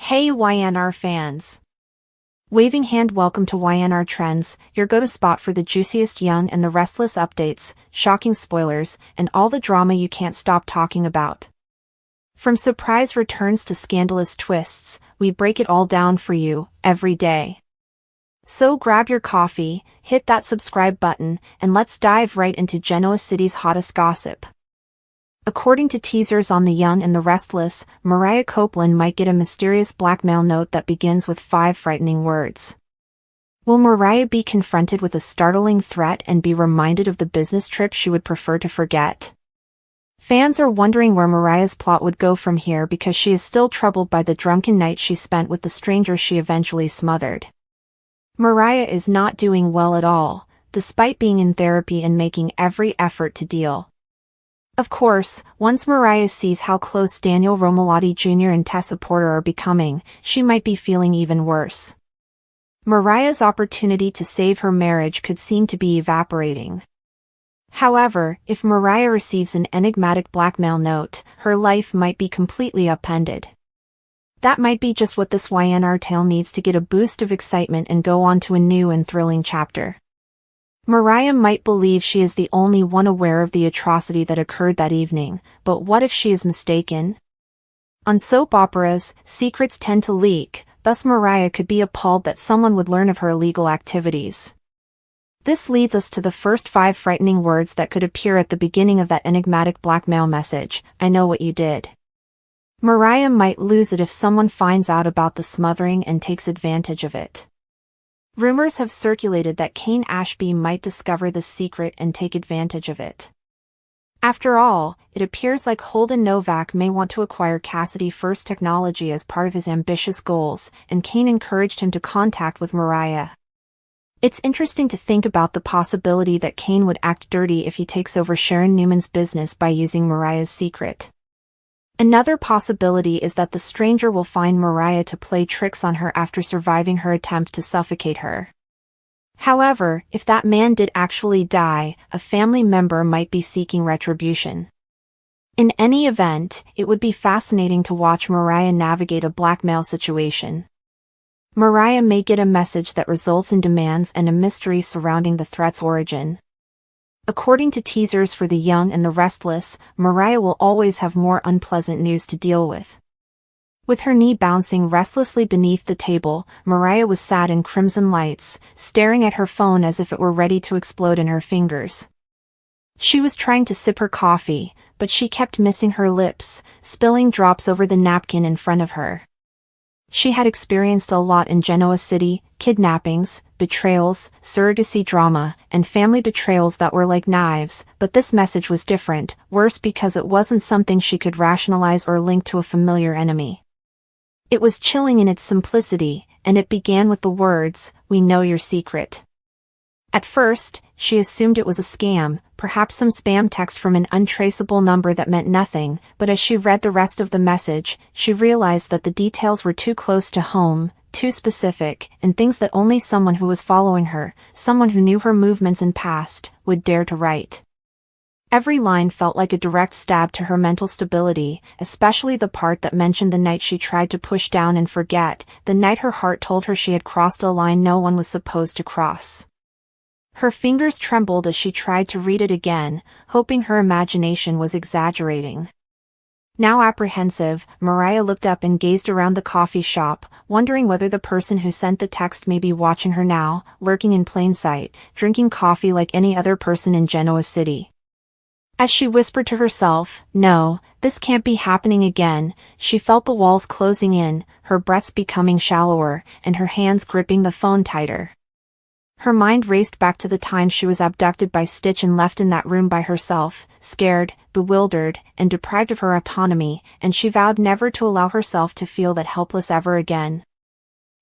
Hey YNR fans! Waving hand, welcome to YNR Trends, your go-to spot for the juiciest Young and the Restless updates, shocking spoilers, and all the drama you can't stop talking about. From surprise returns to scandalous twists, we break it all down for you, every day. So grab your coffee, hit that subscribe button, and let's dive right into Genoa City's hottest gossip. According to teasers on The Young and the Restless, Mariah Copeland might get a mysterious blackmail note that begins with 5 frightening words. Will Mariah be confronted with a startling threat and be reminded of the business trip she would prefer to forget? Fans are wondering where Mariah's plot would go from here because she is still troubled by the drunken night she spent with the stranger she eventually smothered. Mariah is not doing well at all, despite being in therapy and making every effort to deal. Of course, once Mariah sees how close Daniel Romalotti Jr. and Tessa Porter are becoming, she might be feeling even worse. Mariah's opportunity to save her marriage could seem to be evaporating. However, if Mariah receives an enigmatic blackmail note, her life might be completely upended. That might be just what this YNR tale needs to get a boost of excitement and go on to a new and thrilling chapter. Mariah might believe she is the only one aware of the atrocity that occurred that evening, but what if she is mistaken? On soap operas, secrets tend to leak, thus Mariah could be appalled that someone would learn of her illegal activities. This leads us to the first 5 frightening words that could appear at the beginning of that enigmatic blackmail message: I know what you did. Mariah might lose it if someone finds out about the smothering and takes advantage of it. Rumors have circulated that Kane Ashby might discover the secret and take advantage of it. After all, it appears like Holden Novak may want to acquire Cassidy First Technology as part of his ambitious goals, and Kane encouraged him to contact with Mariah. It's interesting to think about the possibility that Kane would act dirty if he takes over Sharon Newman's business by using Mariah's secret. Another possibility is that the stranger will find Mariah to play tricks on her after surviving her attempt to suffocate her. However, if that man did actually die, a family member might be seeking retribution. In any event, it would be fascinating to watch Mariah navigate a blackmail situation. Mariah may get a message that results in demands and a mystery surrounding the threat's origin. According to teasers for The Young and the Restless, Mariah will always have more unpleasant news to deal with. With her knee bouncing restlessly beneath the table, Mariah was sad in crimson lights, staring at her phone as if it were ready to explode in her fingers. She was trying to sip her coffee, but she kept missing her lips, spilling drops over the napkin in front of her. She had experienced a lot in Genoa City: kidnappings, betrayals, surrogacy drama, and family betrayals that were like knives, but this message was different, worse because it wasn't something she could rationalize or link to a familiar enemy. It was chilling in its simplicity, and it began with the words, "We know your secret." At first, she assumed it was a scam, perhaps some spam text from an untraceable number that meant nothing, but as she read the rest of the message, she realized that the details were too close to home, too specific, and things that only someone who was following her, someone who knew her movements and past, would dare to write. Every line felt like a direct stab to her mental stability, especially the part that mentioned the night she tried to push down and forget, the night her heart told her she had crossed a line no one was supposed to cross. Her fingers trembled as she tried to read it again, hoping her imagination was exaggerating. Now apprehensive, Mariah looked up and gazed around the coffee shop, wondering whether the person who sent the text may be watching her now, lurking in plain sight, drinking coffee like any other person in Genoa City. As she whispered to herself, "No, this can't be happening again," she felt the walls closing in, her breaths becoming shallower, and her hands gripping the phone tighter. Her mind raced back to the time she was abducted by Stitch and left in that room by herself, scared, bewildered, and deprived of her autonomy, and she vowed never to allow herself to feel that helpless ever again.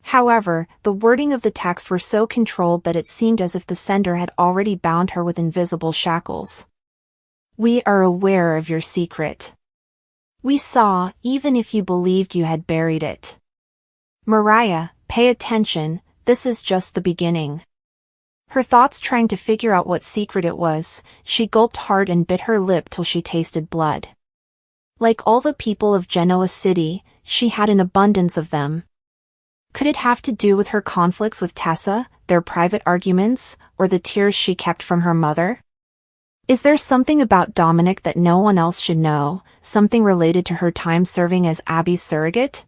However, the wording of the text were so controlled that it seemed as if the sender had already bound her with invisible shackles. "We are aware of your secret. We saw, even if you believed you had buried it. Mariah, pay attention, this is just the beginning." Her thoughts trying to figure out what secret it was, she gulped hard and bit her lip till she tasted blood. Like all the people of Genoa City, she had an abundance of them. Could it have to do with her conflicts with Tessa, their private arguments, or the tears she kept from her mother? Is there something about Dominic that no one else should know, something related to her time serving as Abby's surrogate?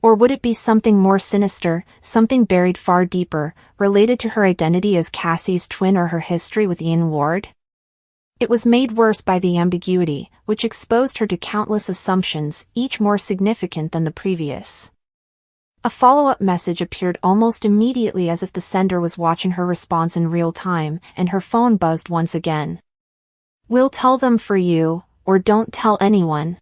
Or would it be something more sinister, something buried far deeper, related to her identity as Cassie's twin or her history with Ian Ward? It was made worse by the ambiguity, which exposed her to countless assumptions, each more significant than the previous. A follow-up message appeared almost immediately as if the sender was watching her response in real time, and her phone buzzed once again. "We'll tell them for you, or don't tell anyone."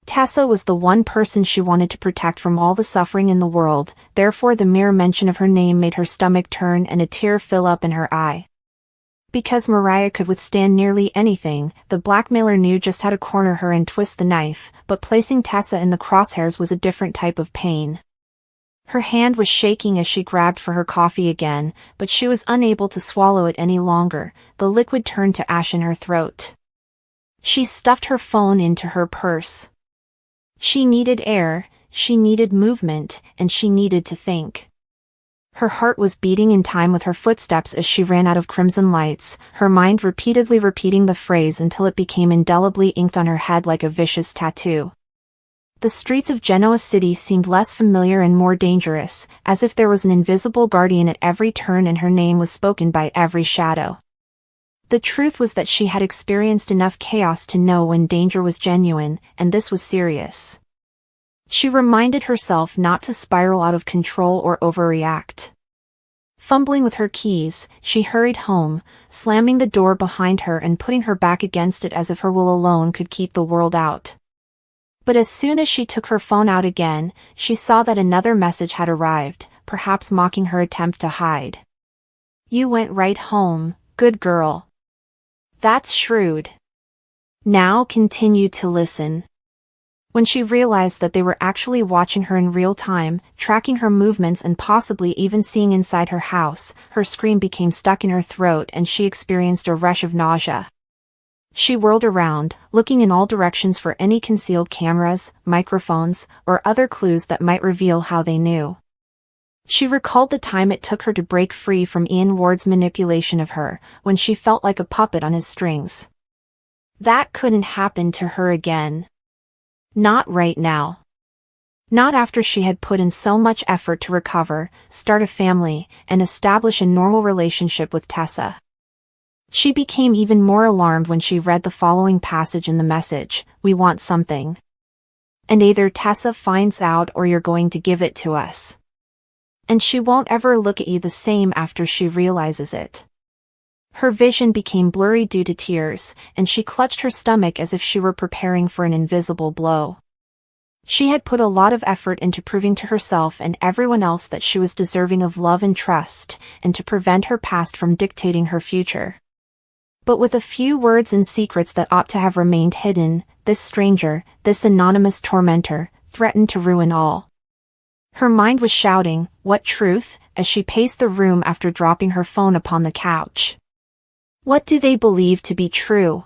Tessa was the one person she wanted to protect from all the suffering in the world, therefore the mere mention of her name made her stomach turn and a tear fill up in her eye. Because Mariah could withstand nearly anything, the blackmailer knew just how to corner her and twist the knife, but placing Tessa in the crosshairs was a different type of pain. Her hand was shaking as she grabbed for her coffee again, but she was unable to swallow it any longer. The liquid turned to ash in her throat. She stuffed her phone into her purse. She needed air, she needed movement, and she needed to think. Her heart was beating in time with her footsteps as she ran out of crimson lights, her mind repeatedly repeating the phrase until it became indelibly inked on her head like a vicious tattoo. The streets of Genoa City seemed less familiar and more dangerous, as if there was an invisible guardian at every turn and her name was spoken by every shadow. The truth was that she had experienced enough chaos to know when danger was genuine, and this was serious. She reminded herself not to spiral out of control or overreact. Fumbling with her keys, she hurried home, slamming the door behind her and putting her back against it as if her will alone could keep the world out. But as soon as she took her phone out again, she saw that another message had arrived, perhaps mocking her attempt to hide. "You went right home, good girl. That's shrewd. Now continue to listen." When she realized that they were actually watching her in real time, tracking her movements and possibly even seeing inside her house, her scream became stuck in her throat and she experienced a rush of nausea. She whirled around, looking in all directions for any concealed cameras, microphones, or other clues that might reveal how they knew. She recalled the time it took her to break free from Ian Ward's manipulation of her, when she felt like a puppet on his strings. That couldn't happen to her again. Not right now. Not after she had put in so much effort to recover, start a family, and establish a normal relationship with Tessa. She became even more alarmed when she read the following passage in the message: "We want something. And either Tessa finds out or you're going to give it to us. And she won't ever look at you the same after she realizes it." Her vision became blurry due to tears, and she clutched her stomach as if she were preparing for an invisible blow. She had put a lot of effort into proving to herself and everyone else that she was deserving of love and trust, and to prevent her past from dictating her future. But with a few words and secrets that ought to have remained hidden, this stranger, this anonymous tormentor, threatened to ruin all. Her mind was shouting, "What truth?" as she paced the room after dropping her phone upon the couch. What do they believe to be true?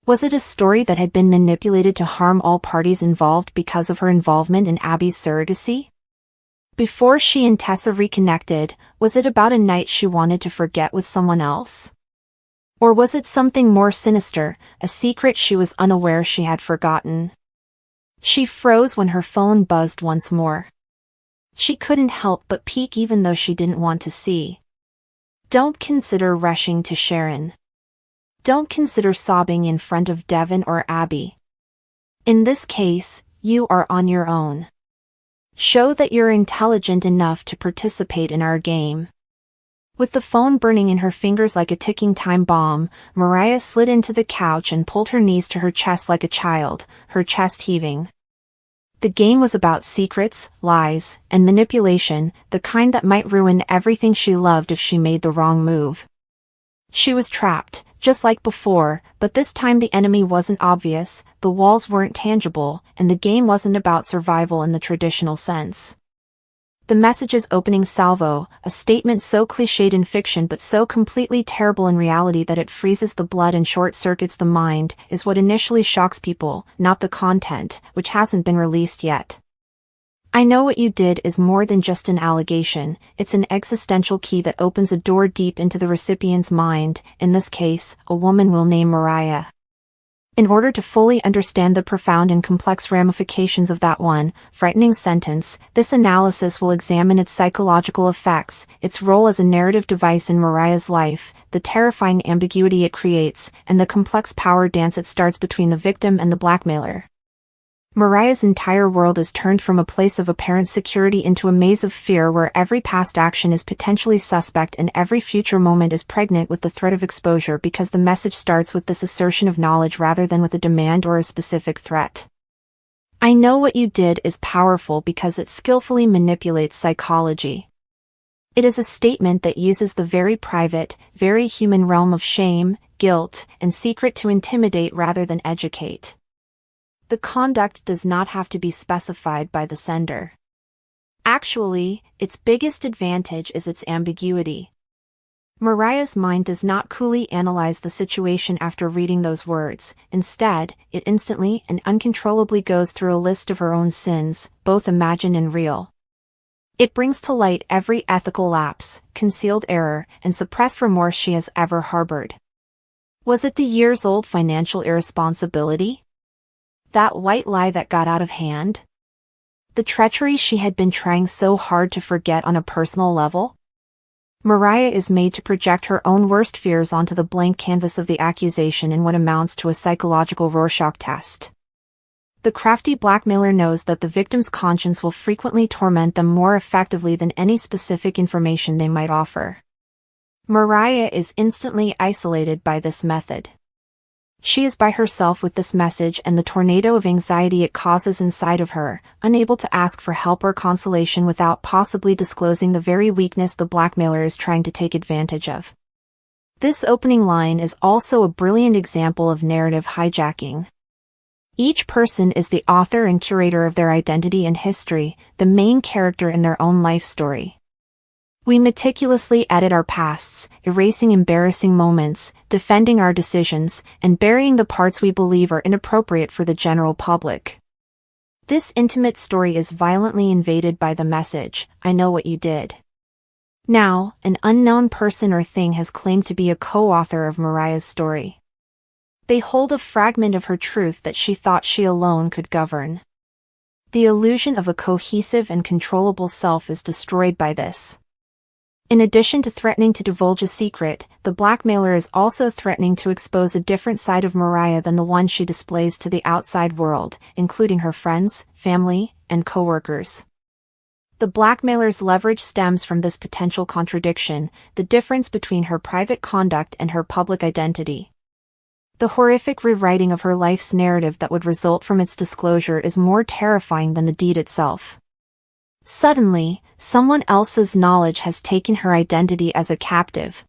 Was it a story that had been manipulated to harm all parties involved because of her involvement in Abby's surrogacy? Before she and Tessa reconnected, was it about a night she wanted to forget with someone else? Or was it something more sinister, a secret she was unaware she had forgotten? She froze when her phone buzzed once more. She couldn't help but peek even though she didn't want to see. Don't consider rushing to Sharon. Don't consider sobbing in front of Devon or Abby. In this case, you are on your own. Show that you're intelligent enough to participate in our game. With the phone burning in her fingers like a ticking time bomb, Mariah slid into the couch and pulled her knees to her chest like a child, her chest heaving. The game was about secrets, lies, and manipulation, the kind that might ruin everything she loved if she made the wrong move. She was trapped, just like before, but this time the enemy wasn't obvious, the walls weren't tangible, and the game wasn't about survival in the traditional sense. The message's opening salvo, a statement so cliched in fiction but so completely terrible in reality that it freezes the blood and short-circuits the mind, is what initially shocks people, not the content, which hasn't been released yet. "I know what you did" is more than just an allegation, it's an existential key that opens a door deep into the recipient's mind, in this case, a woman we'll name Mariah. In order to fully understand the profound and complex ramifications of that one frightening sentence, this analysis will examine its psychological effects, its role as a narrative device in Mariah's life, the terrifying ambiguity it creates, and the complex power dance it starts between the victim and the blackmailer. Mariah's entire world is turned from a place of apparent security into a maze of fear where every past action is potentially suspect and every future moment is pregnant with the threat of exposure because the message starts with this assertion of knowledge rather than with a demand or a specific threat. "I know what you did" is powerful because it skillfully manipulates psychology. It is a statement that uses the very private, very human realm of shame, guilt, and secret to intimidate rather than educate. The conduct does not have to be specified by the sender. Actually, its biggest advantage is its ambiguity. Mariah's mind does not coolly analyze the situation after reading those words. Instead, it instantly and uncontrollably goes through a list of her own sins, both imagined and real. It brings to light every ethical lapse, concealed error, and suppressed remorse she has ever harbored. Was it the years-old financial irresponsibility? That white lie that got out of hand? The treachery she had been trying so hard to forget on a personal level? Mariah is made to project her own worst fears onto the blank canvas of the accusation in what amounts to a psychological Rorschach test. The crafty blackmailer knows that the victim's conscience will frequently torment them more effectively than any specific information they might offer. Mariah is instantly isolated by this method. She is by herself with this message and the tornado of anxiety it causes inside of her, unable to ask for help or consolation without possibly disclosing the very weakness the blackmailer is trying to take advantage of. This opening line is also a brilliant example of narrative hijacking. Each person is the author and curator of their identity and history, the main character in their own life story. We meticulously edit our pasts, erasing embarrassing moments, defending our decisions, and burying the parts we believe are inappropriate for the general public. This intimate story is violently invaded by the message, "I know what you did." Now, an unknown person or thing has claimed to be a co-author of Mariah's story. They hold a fragment of her truth that she thought she alone could govern. The illusion of a cohesive and controllable self is destroyed by this. In addition to threatening to divulge a secret, the blackmailer is also threatening to expose a different side of Mariah than the one she displays to the outside world, including her friends, family, and coworkers. The blackmailer's leverage stems from this potential contradiction, the difference between her private conduct and her public identity. The horrific rewriting of her life's narrative that would result from its disclosure is more terrifying than the deed itself. Suddenly, someone else's knowledge has taken her identity as a captive.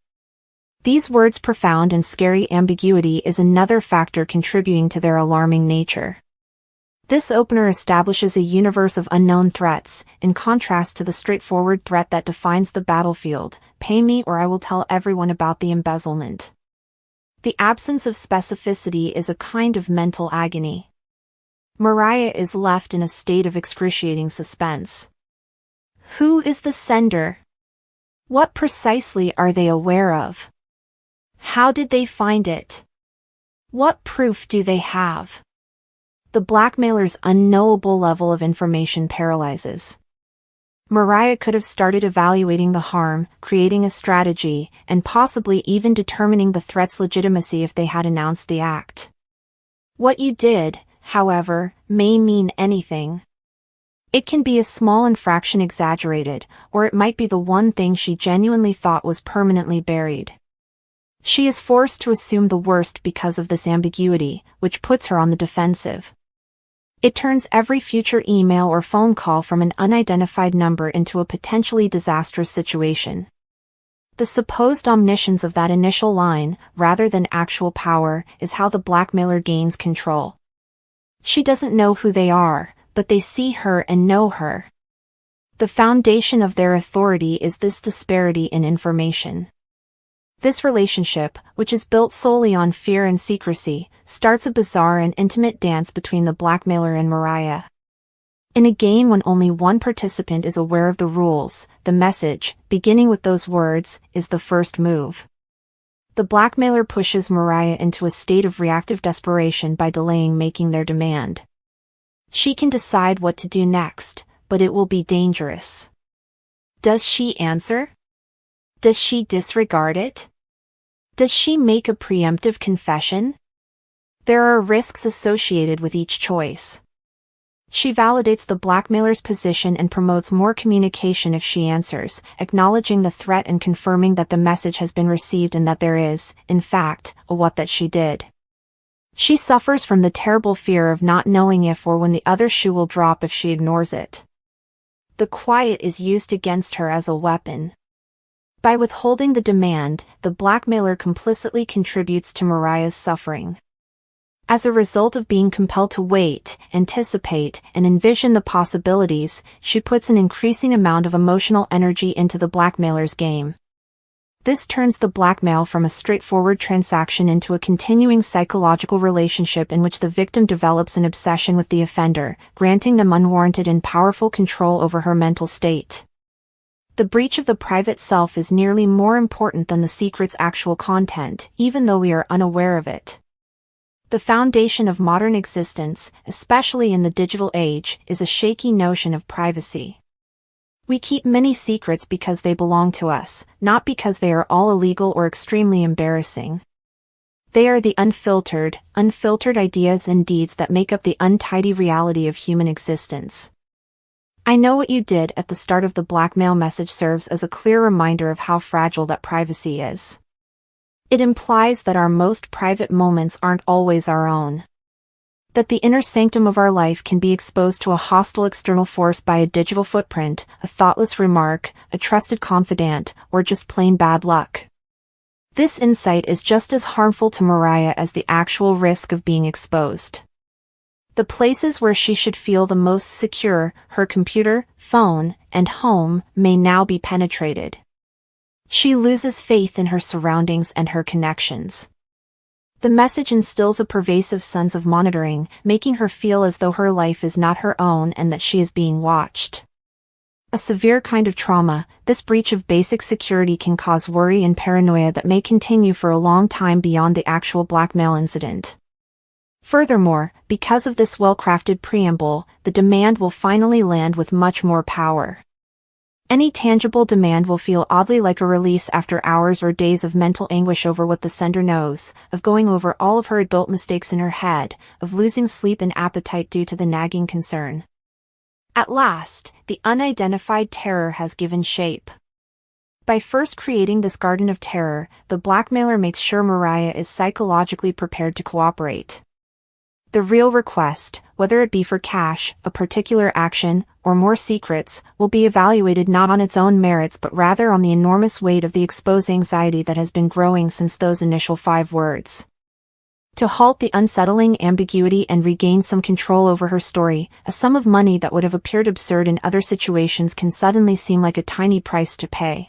These words' profound and scary ambiguity is another factor contributing to their alarming nature. This opener establishes a universe of unknown threats, in contrast to the straightforward threat that defines the battlefield: "Pay me or I will tell everyone about the embezzlement." The absence of specificity is a kind of mental agony. Mariah is left in a state of excruciating suspense. Who is the sender? What precisely are they aware of? How did they find it? What proof do they have? The blackmailer's unknowable level of information paralyzes. Mariah could have started evaluating the harm, creating a strategy, and possibly even determining the threat's legitimacy if they had announced the act. What you did, however, may mean anything. It can be a small infraction exaggerated, or it might be the one thing she genuinely thought was permanently buried. She is forced to assume the worst because of this ambiguity, which puts her on the defensive. It turns every future email or phone call from an unidentified number into a potentially disastrous situation. The supposed omniscience of that initial line, rather than actual power, is how the blackmailer gains control. She doesn't know who they are, but they see her and know her. The foundation of their authority is this disparity in information. This relationship, which is built solely on fear and secrecy, starts a bizarre and intimate dance between the blackmailer and Mariah. In a game when only one participant is aware of the rules, the message, beginning with those words, is the first move. The blackmailer pushes Mariah into a state of reactive desperation by delaying making their demand. She can decide what to do next, but it will be dangerous. Does she answer? Does she disregard it? Does she make a preemptive confession? There are risks associated with each choice. She validates the blackmailer's position and promotes more communication if she answers, acknowledging the threat and confirming that the message has been received and that there is, in fact, a what that she did. She suffers from the terrible fear of not knowing if or when the other shoe will drop if she ignores it. The quiet is used against her as a weapon. By withholding the demand, the blackmailer complicitly contributes to Mariah's suffering. As a result of being compelled to wait, anticipate, and envision the possibilities, she puts an increasing amount of emotional energy into the blackmailer's game. This turns the blackmail from a straightforward transaction into a continuing psychological relationship in which the victim develops an obsession with the offender, granting them unwarranted and powerful control over her mental state. The breach of the private self is nearly more important than the secret's actual content, even though we are unaware of it. The foundation of modern existence, especially in the digital age, is a shaky notion of privacy. We keep many secrets because they belong to us, not because they are all illegal or extremely embarrassing. They are the unfiltered ideas and deeds that make up the untidy reality of human existence. I know what you did at the start of the blackmail message serves as a clear reminder of how fragile that privacy is. It implies that our most private moments aren't always our own. That the inner sanctum of our life can be exposed to a hostile external force by a digital footprint, a thoughtless remark, a trusted confidant, or just plain bad luck. This insight is just as harmful to Mariah as the actual risk of being exposed. The places where she should feel the most secure, her computer, phone, and home, may now be penetrated. She loses faith in her surroundings and her connections. The message instills a pervasive sense of monitoring, making her feel as though her life is not her own and that she is being watched. A severe kind of trauma, this breach of basic security can cause worry and paranoia that may continue for a long time beyond the actual blackmail incident. Furthermore, because of this well-crafted preamble, the demand will finally land with much more power. Any tangible demand will feel oddly like a release after hours or days of mental anguish over what the sender knows, of going over all of her adult mistakes in her head, of losing sleep and appetite due to the nagging concern. At last, the unidentified terror has given shape. By first creating this garden of terror, the blackmailer makes sure Mariah is psychologically prepared to cooperate. The real request, whether it be for cash, a particular action, or more secrets, will be evaluated not on its own merits but rather on the enormous weight of the exposed anxiety that has been growing since those initial 5 words. To halt the unsettling ambiguity and regain some control over her story, a sum of money that would have appeared absurd in other situations can suddenly seem like a tiny price to pay.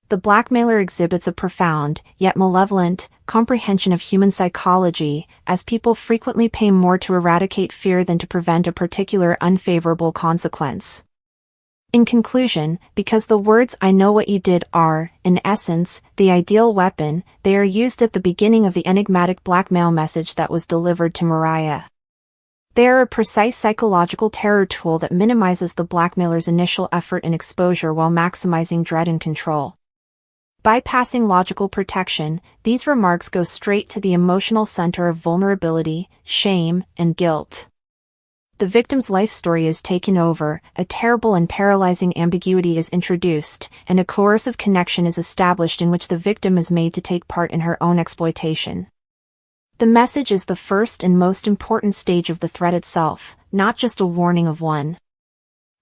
The blackmailer exhibits a profound, yet malevolent, comprehension of human psychology, as people frequently pay more to eradicate fear than to prevent a particular unfavorable consequence. In conclusion, because the words "I know what you did" are, in essence, the ideal weapon, they are used at the beginning of the enigmatic blackmail message that was delivered to Mariah. They are a precise psychological terror tool that minimizes the blackmailer's initial effort and exposure while maximizing dread and control. Bypassing logical protection, these remarks go straight to the emotional center of vulnerability, shame, and guilt. The victim's life story is taken over, a terrible and paralyzing ambiguity is introduced, and a coercive connection is established in which the victim is made to take part in her own exploitation. The message is the first and most important stage of the threat itself, not just a warning of one.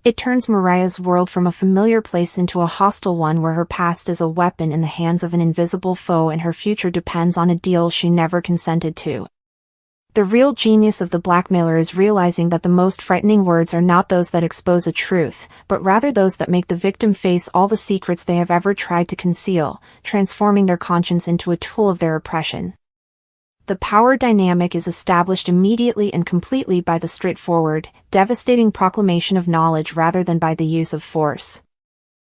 It turns Mariah's world from a familiar place into a hostile one where her past is a weapon in the hands of an invisible foe and her future depends on a deal she never consented to. The real genius of the blackmailer is realizing that the most frightening words are not those that expose a truth, but rather those that make the victim face all the secrets they have ever tried to conceal, transforming their conscience into a tool of their oppression. The power dynamic is established immediately and completely by the straightforward, devastating proclamation of knowledge rather than by the use of force.